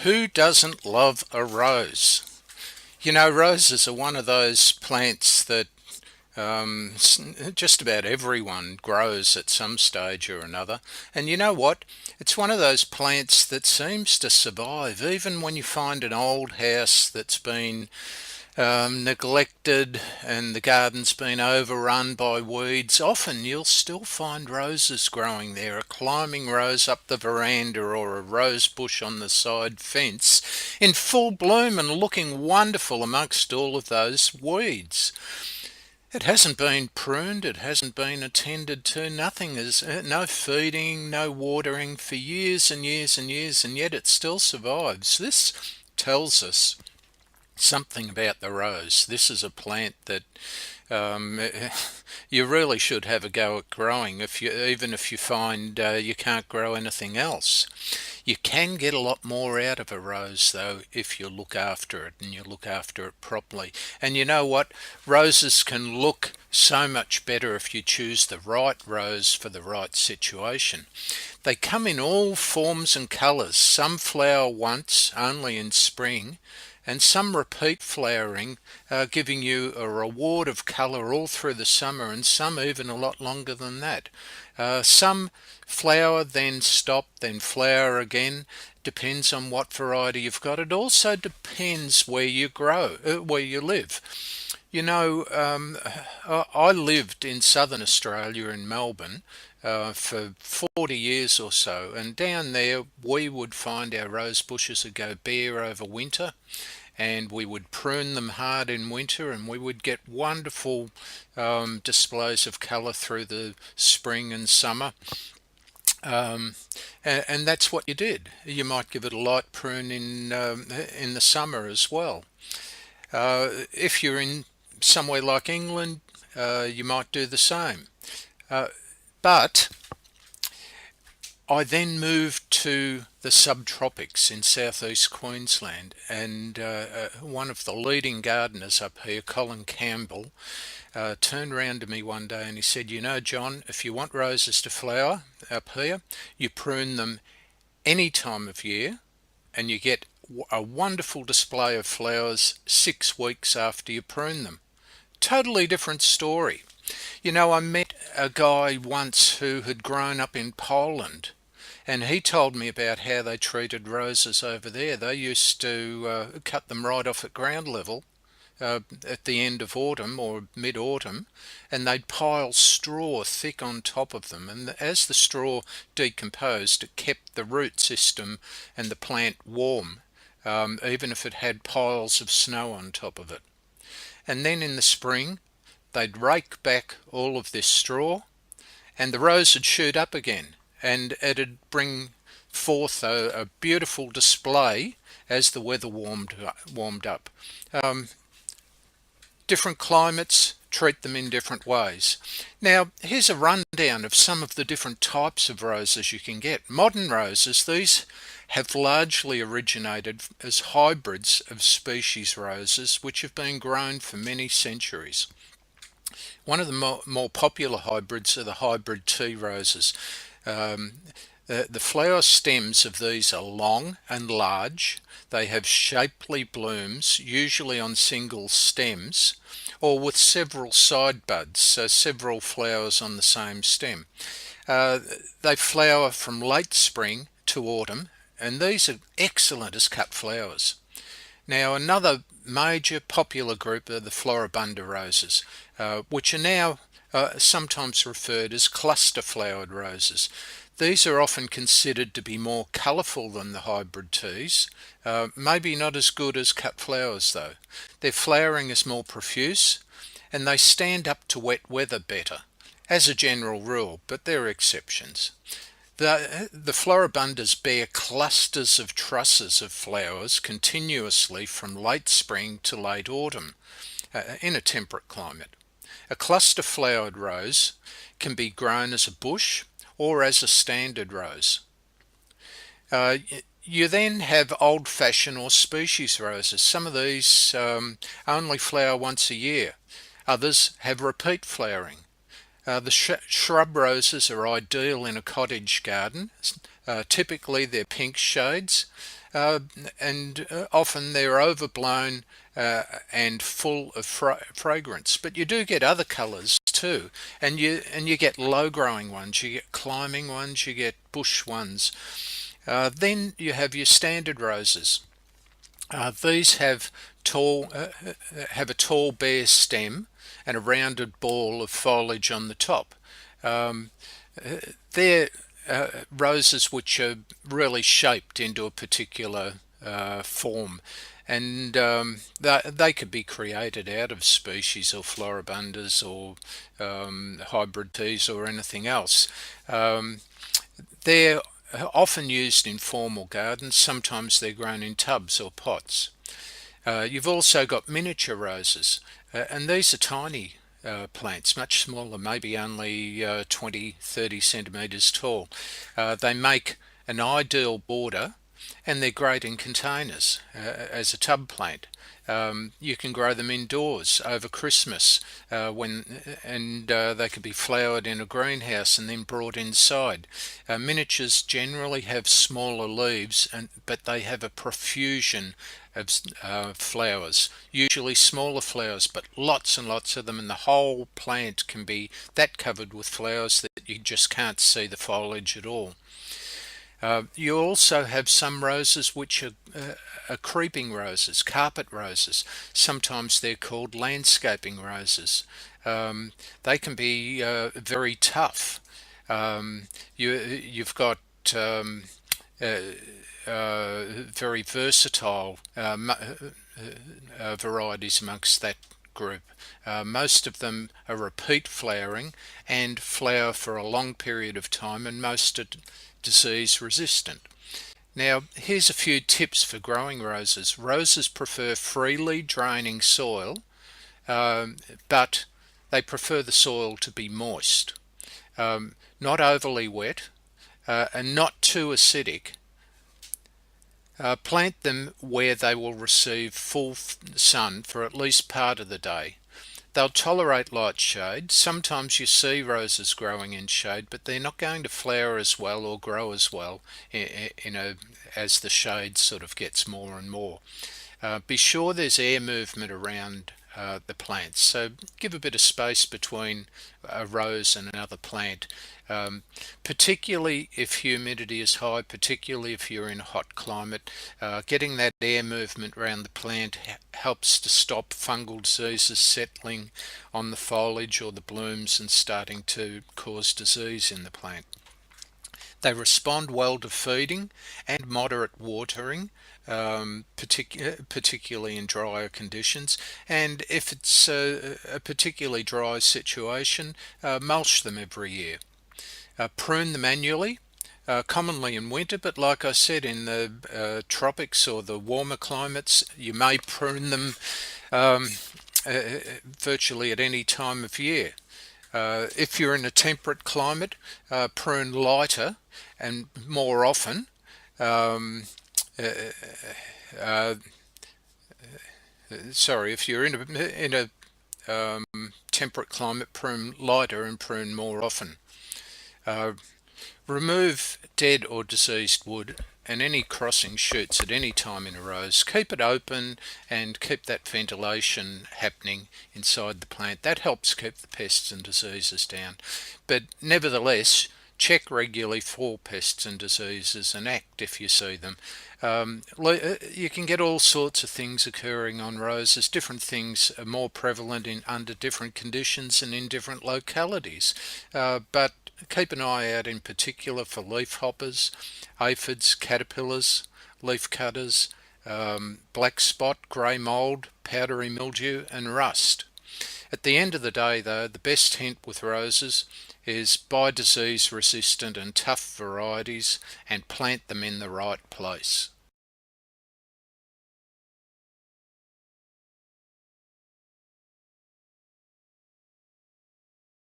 Who doesn't love a rose? You know, roses are one of those plants that just about everyone grows at some stage or another. And you know what? It's one of those plants that seems to survive even when you find an old house that's been neglected and the garden's been overrun by weeds. Often you'll still find roses growing there, a climbing rose up the veranda or a rose bush on the side fence in full bloom and looking wonderful amongst all of those weeds. It hasn't been pruned, it hasn't been attended to, nothing is, no feeding, no watering for years and years and years, and yet it still survives. This tells us something about the rose. This is a plant that um, you really should have a go at growing, even if you find you can't grow anything else. You can get a lot more out of a rose though if you look after it and you look after it properly. And you know what? Roses can look so much better if you choose the right rose for the right situation. They come in all forms and colours. Some flower once, only in spring, and some repeat flowering, giving you a reward of colour all through the summer, and some even a lot longer than that. Some flower, then stop, then flower again. Depends on what variety you've got. It also depends where you grow, where you live. You know, I lived in southern Australia in Melbourne for 40 years or so, and down there we would find our rose bushes would go bare over winter, and we would prune them hard in winter, and we would get wonderful displays of colour through the spring and summer. Um, and that's what you did. You might give it a light prune in the summer as well. If you're in somewhere like England, you might do the same. Uh, but I then moved to the subtropics in southeast Queensland, and one of the leading gardeners up here, Colin Campbell, turned round to me one day and he said, "You know, John, if you want roses to flower up here, you prune them any time of year, and you get a wonderful display of flowers 6 weeks after you prune them." Totally different story. You know, I met a guy once who had grown up in Poland, and he told me about how they treated roses over there. They used to cut them right off at ground level at the end of autumn or mid-autumn, and they'd pile straw thick on top of them. And as the straw decomposed, it kept the root system and the plant warm, even if it had piles of snow on top of it. And then in the spring, they'd rake back all of this straw, and the rose would shoot up again, and it'd bring forth a beautiful display as the weather warmed up. Um, Different climates treat them in different ways. Now, here's a rundown of some of the different types of roses you can get. Modern roses, these have largely originated as hybrids of species roses which have been grown for many centuries. One of the more popular hybrids are the hybrid tea roses. Um, the flower stems of these are long and large. They have shapely blooms, usually on single stems, or with several side buds, so several flowers on the same stem. Uh, they flower from late spring to autumn, and these are excellent as cut flowers. Now, another major popular group are the Floribunda roses, which are now sometimes referred as cluster flowered roses. These are often considered to be more colourful than the hybrid teas, maybe not as good as cut flowers though. Their flowering is more profuse, and they stand up to wet weather better, as a general rule, but there are exceptions. The floribundas bear clusters of trusses of flowers continuously from late spring to late autumn in a temperate climate. A cluster flowered rose can be grown as a bush or as a standard rose. Uh, you then have old-fashioned or species roses. Some of these only flower once a year. Others have repeat flowering. The shrub roses are ideal in a cottage garden. Typically they're pink shades, uh, and often they're overblown and full of fragrance. But you do get other colours too, and you get low-growing ones, you get climbing ones, you get bush ones. Then you have your standard roses. These have a tall bare stem and a rounded ball of foliage on the top. Um, they're roses which are really shaped into a particular form, and they could be created out of species or floribundas or hybrid teas or anything else. They're often used in formal gardens. Sometimes they're grown in tubs or pots. You've also got miniature roses, and these are tiny plants, much smaller, maybe only 20-30 centimetres tall. They make an ideal border, and they're great in containers as a tub plant. You can grow them indoors over Christmas, and they could be flowered in a greenhouse and then brought inside. Miniatures generally have smaller leaves, but they have a profusion of flowers, usually smaller flowers, but lots and lots of them, and the whole plant can be that covered with flowers that you just can't see the foliage at all. You also have some roses which are creeping roses, carpet roses. Sometimes they're called landscaping roses. They can be very tough. You've got very versatile varieties amongst that group. Most of them are repeat flowering and flower for a long period of time, and most are disease resistant. Now, here's a few tips for growing roses. Roses prefer freely draining soil, but they prefer the soil to be moist, not overly wet, and not too acidic. Plant them where they will receive full sun for at least part of the day. They'll tolerate light shade. Sometimes you see roses growing in shade, but they're not going to flower as well or grow as well as the shade sort of gets more and more. Be sure there's air movement around the plants, so give a bit of space between a rose and another plant, particularly if humidity is high, particularly if you're in a hot climate. Getting that air movement around the plant helps to stop fungal diseases settling on the foliage or the blooms and starting to cause disease in the plant. They respond well to feeding and moderate watering, particularly in drier conditions. And if it's a particularly dry situation, mulch them every year. Prune them annually, commonly in winter, but like I said, in the tropics or the warmer climates, you may prune them virtually at any time of year. If you're in a temperate climate, prune lighter and more often. If you're in a temperate climate, prune lighter and prune more often. Remove dead or diseased wood and any crossing shoots at any time in a rose. Keep it open and keep that ventilation happening inside the plant. That helps keep the pests and diseases down. But nevertheless, check regularly for pests and diseases and act if you see them. You can get all sorts of things occurring on roses. Different things are more prevalent under different conditions and in different localities. But keep an eye out in particular for leaf hoppers, aphids, caterpillars, leaf cutters, black spot, grey mould, powdery mildew and rust. At the end of the day though, the best hint with roses is buy disease resistant and tough varieties and plant them in the right place.